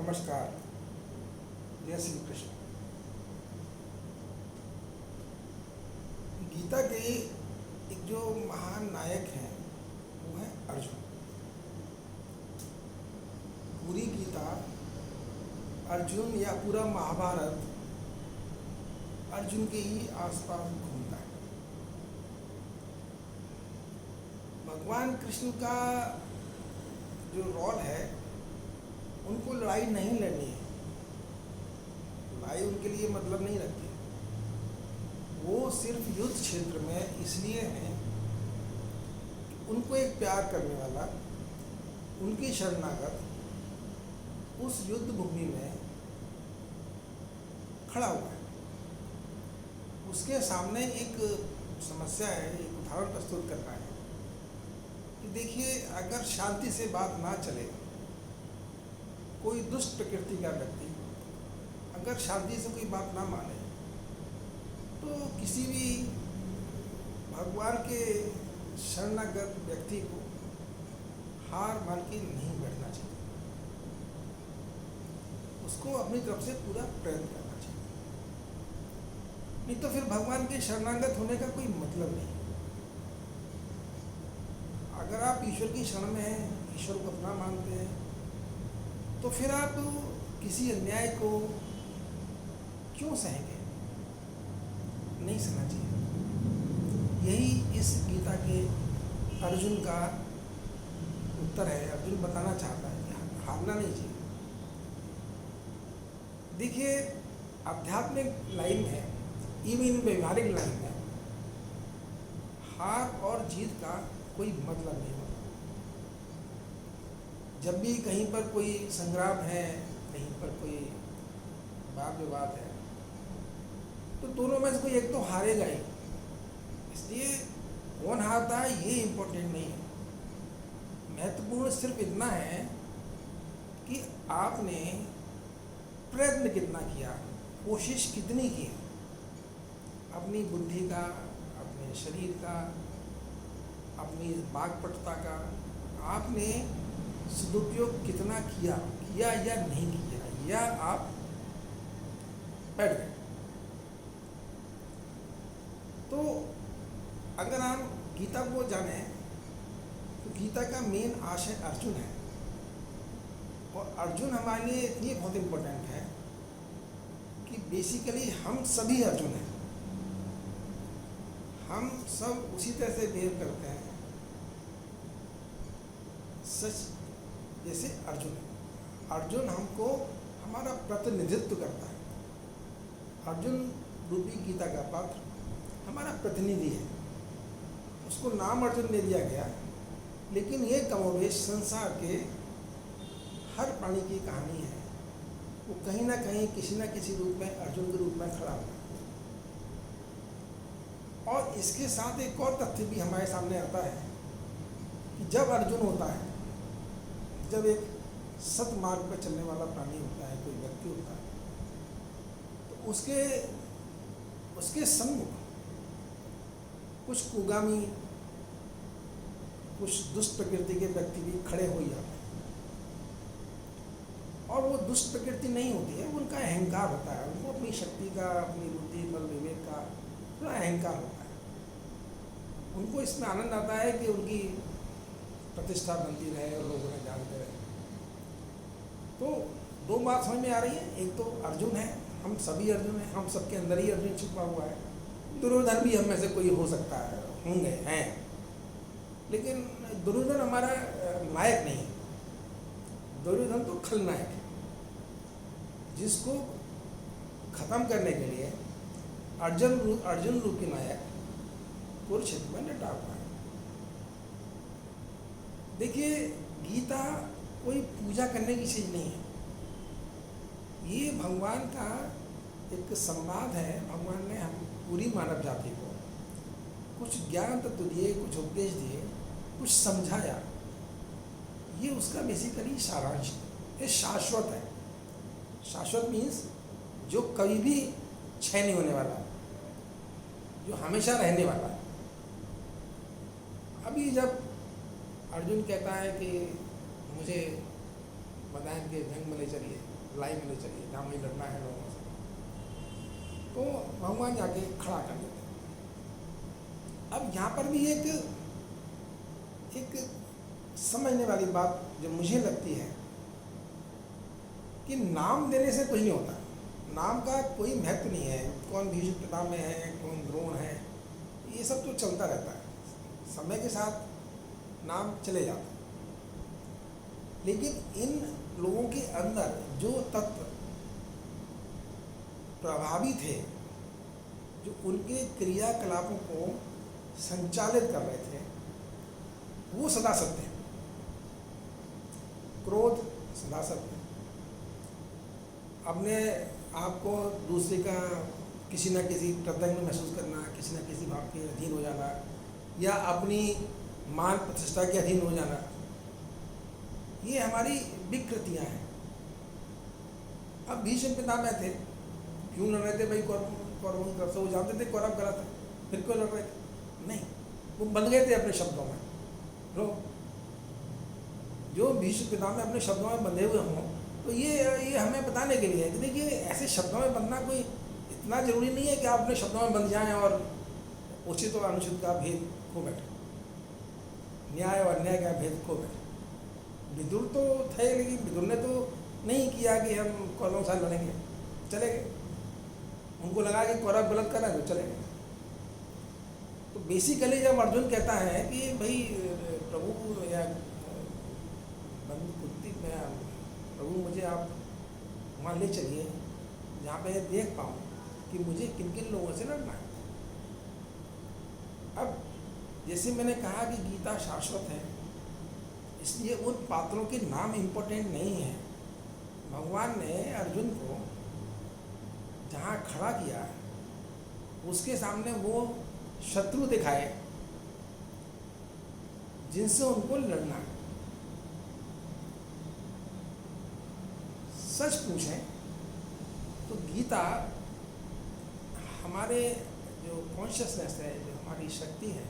नमस्कार। जय श्री कृष्ण। गीता के एक जो महान नायक हैं वो है अर्जुन। पूरी गीता, अर्जुन या पूरा महाभारत अर्जुन के ही आसपास घूमता है। भगवान कृष्ण का जो रोल है, उनको लड़ाई नहीं लड़नी है। लड़ाई उनके लिए मतलब नहीं रखती। वो सिर्फ युद्ध क्षेत्र में इसलिए हैं कि उनको एक प्यार करने वाला, उनकी शरणागत उस युद्ध भूमि में खड़ा हुआ है। उसके सामने एक समस्या है, एक उदाहरण प्रस्तुत करना है कि देखिए, अगर शांति से बात ना चले, कोई दुष्ट प्रकृति का व्यक्ति अगर शांति से कोई बात ना माने, तो किसी भी भगवान के शरणागत व्यक्ति को हार मान के नहीं बैठना चाहिए। उसको अपनी तरफ से पूरा प्रयत्न करना चाहिए। नहीं तो फिर भगवान के शरणागत होने का कोई मतलब नहीं। अगर आप ईश्वर की शरण में हैं, ईश्वर को अपना मानते हैं, तो फिर आप किसी अन्याय को क्यों सहेंगे? नहीं सहना चाहिए। यही इस गीता के अर्जुन का उत्तर है। अर्जुन बताना चाहता है कि हारना नहीं चाहिए। देखिए, आध्यात्मिक लाइन में, इवन व्यवहारिक लाइन में, हार और जीत का कोई मतलब नहीं होता। जब भी कहीं पर कोई संग्राम है, कहीं पर कोई वाद विवाद है, तो दोनों में से कोई एक तो हारेगा ही। इसलिए कौन हारता है ये इम्पोर्टेंट नहीं है। महत्वपूर्ण सिर्फ इतना है कि आपने प्रयत्न कितना किया, कोशिश कितनी की, अपनी बुद्धि का, अपने शरीर का, अपनी वाक्पटुता का आपने सदुपयोग कितना किया या नहीं किया, या आप बैठ गए। तो अगर हम गीता को जाने, तो गीता का मेन आशय अर्जुन है। और अर्जुन हमारे लिए इसलिए बहुत इम्पोर्टेंट है कि बेसिकली हम सभी अर्जुन हैं। हम सब उसी तरह से बिहेव करते हैं सच जैसे अर्जुन है। अर्जुन हमको हमारा प्रतिनिधित्व करता है। अर्जुन रूपी गीता का पात्र हमारा प्रतिनिधि है। उसको नाम अर्जुन दे दिया गया, लेकिन ये कमोबेश संसार के हर प्राणी की कहानी है। वो कहीं ना कहीं किसी न किसी रूप में अर्जुन के रूप में खड़ा हुआ है। और इसके साथ एक और तथ्य भी हमारे सामने आता है कि जब अर्जुन होता है, जब एक सतमार्ग पर चलने वाला प्राणी होता है, कोई व्यक्ति होता है, तो उसके सम्मुख कुछ कुगामी, कुछ दुष्ट प्रकृति के व्यक्ति भी खड़े हो जाते हैं। और वो दुष्ट प्रकृति नहीं होती है, उनका अहंकार होता है। उनको अपनी शक्ति का, अपनी बुद्धि, बल, विवेक का थोड़ा अहंकार होता है। उनको इसमें आनंद आता है कि उनकी प्रतिष्ठा बनती रहे और लोग उन्हें जानते रहे। तो दो बात समझ में आ रही है। एक तो अर्जुन है, हम सभी अर्जुन हैं, हम सबके अंदर ही अर्जुन छिपा हुआ है। दुर्योधन भी हम में से कोई हो सकता है, होंगे, हैं, लेकिन दुर्योधन हमारा नायक नहीं है। दुर्योधन तो खलनायक है, जिसको खत्म करने के लिए अर्जुन रूपी नायक कुरुक्षेत्र में डटा हुआ है। देखिए, गीता कोई पूजा करने की चीज़ नहीं है। ये भगवान का एक संवाद है। भगवान ने हम पूरी मानव जाति को कुछ ज्ञान तत्व दिए, कुछ उपदेश दिए, कुछ समझाया। ये उसका बेसिकली सारांश है। ये शाश्वत है। शाश्वत मीन्स जो कभी भी क्षय नहीं होने वाला, जो हमेशा रहने वाला है। अभी जब अर्जुन कहता है कि मुझे मैदान के जंग में ले चलिए, लाइन में चलिए, जहाँ मुझे लड़ना है लोगों से। तो भगवान जाके खड़ा कर देते हैं। अब यहाँ पर भी एक समझने वाली बात जो मुझे लगती है कि नाम देने से कुछ नहीं होता। नाम का कोई महत्व नहीं है, कौन भीष्म पितामह है, कौन द्रोण है, ये सब तो चलता रहता है, समय के साथ नाम चले जाते हैं। लेकिन इन लोगों के अंदर जो तत्व प्रभावी थे, जो उनके क्रियाकलापों को संचालित कर रहे थे, वो सदा सत्य है। क्रोध सदा सत्य है। अपने आपको दूसरे का किसी न किसी प्रत्यंग में महसूस करना, किसी न किसी भाव के अधीन हो जाना, या अपनी मान प्रतिष्ठा के अधीन हो जाना, ये हमारी विकृतियाँ हैं। अब भीष्म पितामह थे, क्यों लड़ रहे थे भाई कौरवों की तरफ से? वो जानते थे कौरव गलत है, फिर क्यों लड़ रहे थे? नहीं, वो बन गए थे अपने शब्दों में। जो भीष्म पितामह अपने शब्दों में बंधे हुए हों, तो ये हमें बताने के लिए है कि देखिए, ऐसे शब्दों में बंधना कोई इतना जरूरी नहीं है कि आप अपने शब्दों में बंध जाएं और उचित और अनुचित का भेद खो बैठे, न्याय और अन्याय का भेद खो बैठे। विदुर तो थे, लेकिन विदुर ने तो नहीं किया कि हम कौरवों के साथ लड़ेंगे, चले गए। उनको लगा कि कौरव गलत कर रहे हैं, तो चले गए। तो बेसिकली जब अर्जुन कहता है कि भाई प्रभु या प्रभु मुझे आप वहाँ ले चलिए जहाँ पे देख पाऊँ कि मुझे किन किन लोगों से लड़ना है। अब जैसे मैंने कहा कि गीता शाश्वत है, इसलिए उन पात्रों के नाम इम्पोर्टेंट नहीं है। भगवान ने अर्जुन को जहाँ खड़ा किया, उसके सामने वो शत्रु दिखाए जिनसे उनको लड़ना है। सच पूछें तो गीता हमारे जो कॉन्शियसनेस है, जो हमारी शक्ति है,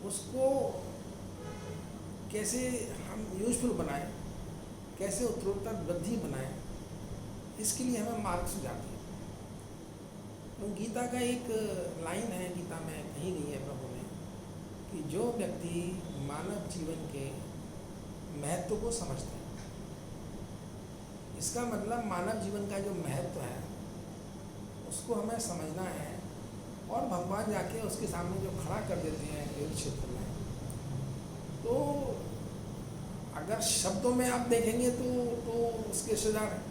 उसको कैसे हम यूजफुल बनाएं, कैसे उत्तरोत्तर वृद्धि बनाएं, इसके लिए हमें मार्ग सुझाती है। तो गीता का एक लाइन है, गीता में कही गई है प्रभु ने, कि जो व्यक्ति मानव जीवन के महत्व को समझते हैं, इसका मतलब मानव जीवन का जो महत्व है उसको हमें समझना है, और भगवान जाके उसके सामने जो खड़ा कर देते हैं युद्ध क्षेत्र में, तो अगर शब्दों में आप देखेंगे तो उसके सुधार है।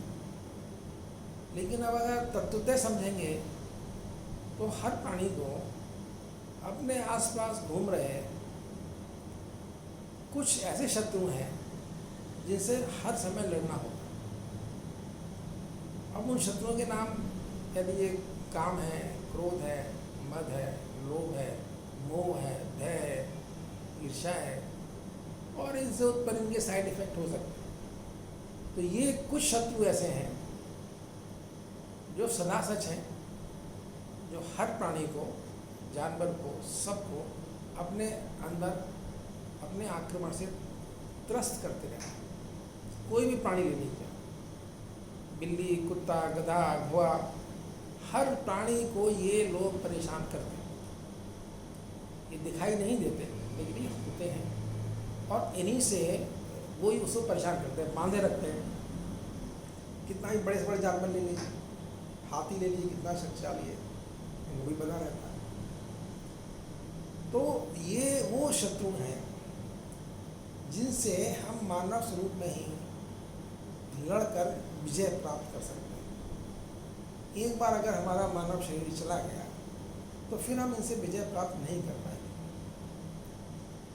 लेकिन अब अगर तत्वतः समझेंगे तो हर प्राणी को अपने आसपास घूम रहे कुछ ऐसे शत्रु हैं जिनसे हर समय लड़ना होगा। अब उन शत्रुओं के नाम यदि ये काम है, क्रोध है, मद है, लोभ है, मोह है, भय है, ईर्ष्या है, और इनसे उत्पन्न इनके साइड इफेक्ट हो सकते हैं। तो ये कुछ शत्रु ऐसे हैं जो सदा सच हैं, जो हर प्राणी को, जानवर को, सबको अपने अंदर अपने आक्रमण से त्रस्त करते रहते हैं। कोई भी प्राणी ले लीजिए, बिल्ली, कुत्ता, गधा, घोड़ा, हर प्राणी को ये लोग परेशान करते हैं। ये दिखाई नहीं देते लेकिन ये होते हैं, और इन्हीं से वो ही उसको परेशान करते हैं, बांधे रखते हैं। कितना ही बड़े से बड़े जानवर ले लीजिए, हाथी ले लीजिए, कितना शक्तिशाली है, वो भी बना रहता है। तो ये वो शत्रु हैं जिनसे हम मानव स्वरूप में ही लड़कर विजय प्राप्त कर सकते हैं। एक बार अगर हमारा मानव शरीर चला गया तो फिर हम इनसे विजय प्राप्त नहीं कर पाएंगे।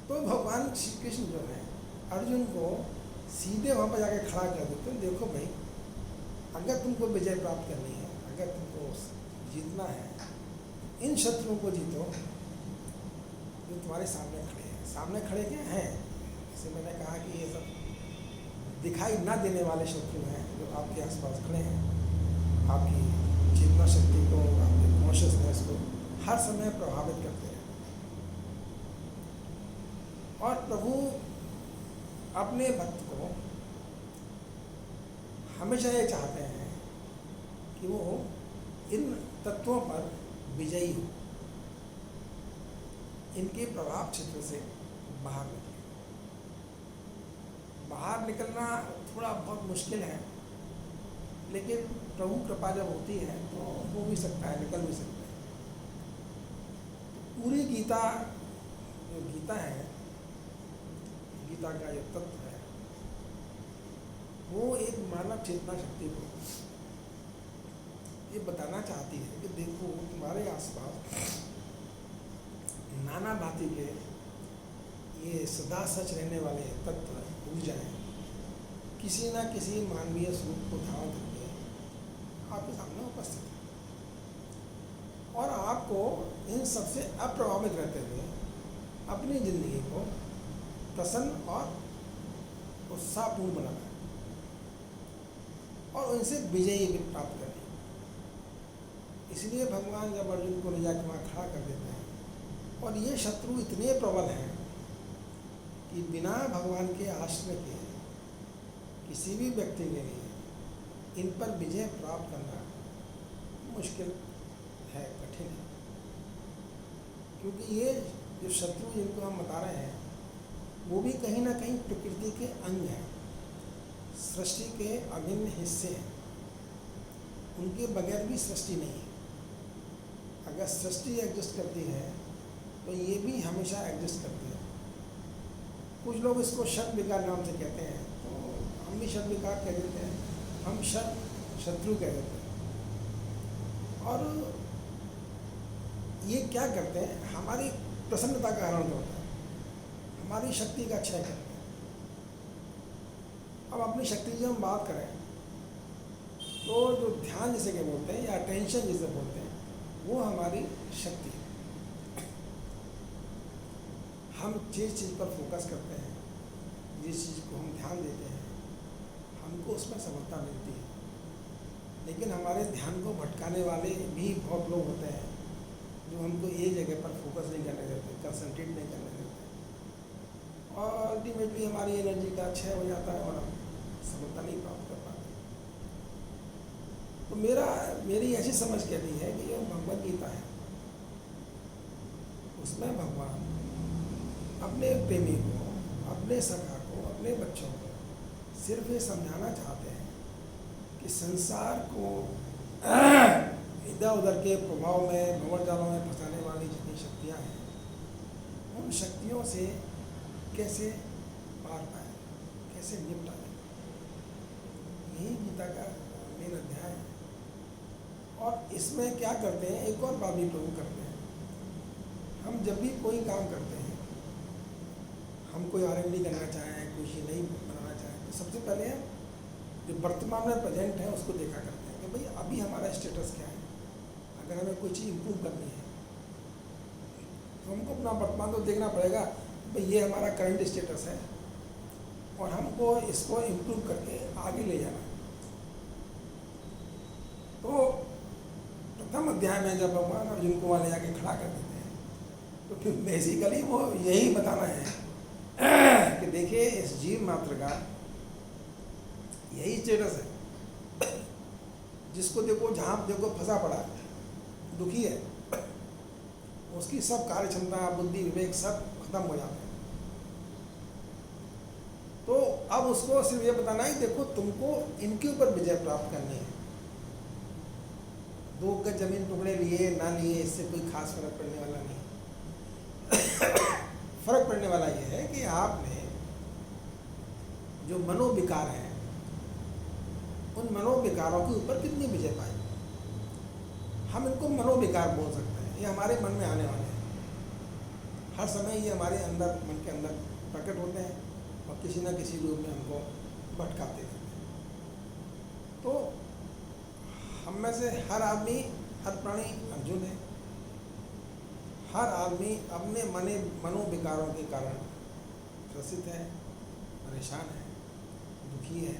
तो भगवान श्री कृष्ण जो है अर्जुन को सीधे वहाँ पर जाके खड़ा कर देते हैं, देखो भाई, अगर तुमको विजय प्राप्त करनी है, अगर तुमको जीतना है, इन शत्रुओं को जीतो जो तुम्हारे सामने खड़े हैं। सामने खड़े क्या हैं? जैसे मैंने कहा कि ये सब दिखाई ना देने वाले शत्रु हैं जो आपके आसपास खड़े हैं, आपकी चेतना शक्ति को, आपके कॉन्शियसनेस को हर समय प्रभावित करते हैं। और प्रभु अपने भक्त को हमेशा ये चाहते हैं कि वो इन तत्वों पर विजयी हो, इनके प्रभाव क्षेत्र से बाहर निकले। बाहर निकलना थोड़ा बहुत मुश्किल है, लेकिन प्रभु कृपा जब होती है तो हो भी सकता है, निकल भी सकता है। पूरी गीता, जो गीता है, गीता का जो तत्व है, वो एक मानव चेतना शक्ति को ये बताना चाहती है कि देखो तुम्हारे आसपास नाना भांति के ये सदा सच रहने वाले तत्व ऊर्जाएं किसी न किसी मानवीय स्वरूप को धारण करके आपके सामने उपस्थित है, और आपको इन सबसे अप्रभावित रहते हुए अपनी जिंदगी को प्रसन्न और उत्साहपूर्ण बनाना है और उनसे विजयी भी प्राप्त करनी। इसलिए भगवान जब अर्जुन को ले जाकर वहाँ खड़ा कर देते हैं, और ये शत्रु इतने प्रबल हैं कि बिना भगवान के आश्रय के किसी भी व्यक्ति के लिए इन पर विजय प्राप्त करना मुश्किल है, कठिन है। क्योंकि ये जो शत्रु जिनको हम बता रहे हैं वो भी कहीं ना कहीं प्रकृति के अंग हैं, सृष्टि के अभिन्न हिस्से हैं, उनके बगैर भी सृष्टि नहीं है। अगर सृष्टि एग्जिस्ट करती है तो ये भी हमेशा एग्जिस्ट करती है। कुछ लोग इसको शत विकार नाम से कहते हैं, तो हम भी शत विकार कह देते हैं, हम शत्रु कह देते हैं। और ये क्या करते हैं, हमारी प्रसन्नता का हरण करते हैं, हमारी शक्ति का क्षय करते हैं। अब अपनी शक्ति की हम बात करें तो जो ध्यान जिसे के बोलते हैं या अटेंशन जिसे बोलते हैं, वो हमारी शक्ति है। हम जिस चीज़ पर फोकस करते हैं, जिस चीज़ को हम ध्यान देते हैं, हमको उसमें सफलता मिलती है। लेकिन हमारे ध्यान को भटकाने वाले भी बहुत लोग होते हैं जो हमको एक जगह पर फोकस नहीं करने देते, कंसंट्रेट नहीं करने देते, और अल्टीमेटली हमारी एनर्जी का क्षय हो जाता है और हम सफलता नहीं प्राप्त कर पाते। तो मेरी ऐसी समझ कहती है कि जो भगवद गीता है उसमें भगवान अपने प्रेमी को, अपने सखा को, अपने बच्चों को सिर्फ ये समझाना चाहते हैं कि संसार को इधर उधर के प्रभाव में, भंवर जालों में फंसाने वाली जितनी शक्तियाँ हैं, उन शक्तियों से कैसे पार पाए, कैसे निपटा जाए। यही गीता का मेन अध्याय है। और इसमें क्या करते हैं, एक और बात भी प्रभु करते हैं। हम जब भी कोई काम करते हैं, हम कोई R&D करना चाहें, कोई चीज़ नहीं बनाना चाहें, तो सबसे पहले जो वर्तमान में प्रेजेंट है उसको देखा करते हैं कि भाई अभी हमारा स्टेटस क्या है। अगर हमें कोई चीज़ इम्प्रूव करनी है तो हमको अपना वर्तमान तो देखना पड़ेगा, भाई ये हमारा करंट स्टेटस है और हमको इसको इम्प्रूव करके आगे ले जाना है। तो प्रथम अध्याय में जब भगवान अर्जुन को वहाँ ले जाके खड़ा कर देते हैं, तो फिर बेसिकली वो यही बताना है कि देखिए इस जीव मात्र का यही स्टेटस है, जिसको देखो जहाँ देखो फंसा पड़ा, दुखी है, उसकी सब कार्य क्षमता, बुद्धि, विवेक सब खत्म हो जाते हैं। तो अब उसको सिर्फ ये बताना है देखो तुमको इनके ऊपर विजय प्राप्त करनी है। 2 गज जमीन टुकड़े लिए ना लिए इससे कोई खास फर्क पड़ने वाला नहीं। फर्क पड़ने वाला ये है कि आपने जो मनोविकार हैं, उन मनोविकारों के ऊपर कितनी विजय पाई। हम इनको मनोविकार बोल सकते हैं, ये हमारे मन में आने वाले हैं। हर समय ये हमारे अंदर, मन के अंदर प्रकट होते हैं और किसी न किसी रूप में हमको भटकाते रहते हैं। तो हम में से हर आदमी, हर प्राणी अर्जुन है। हर आदमी अपने मनोविकारों के कारण ग्रसित है, परेशान है, दुखी है,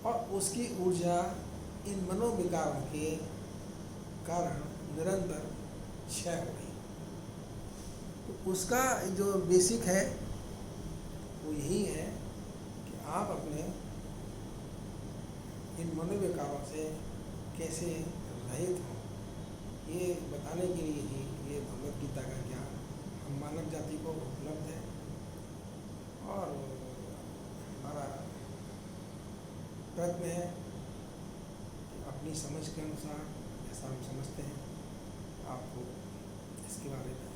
और उसकी ऊर्जा इन मनोविकारों के कारण निरंतर क्षय हो रही। तो उसका जो बेसिक है वो यही है कि आप अपने इन मनोविकारों से कैसे रहित हों, ये बताने के लिए ही ये भगवद गीता का ज्ञान हम मानव जाति को उपलब्ध है। और हमारा प्रयत्न है कि अपनी समझ के अनुसार जैसा हम समझते हैं आपको इसके बारे में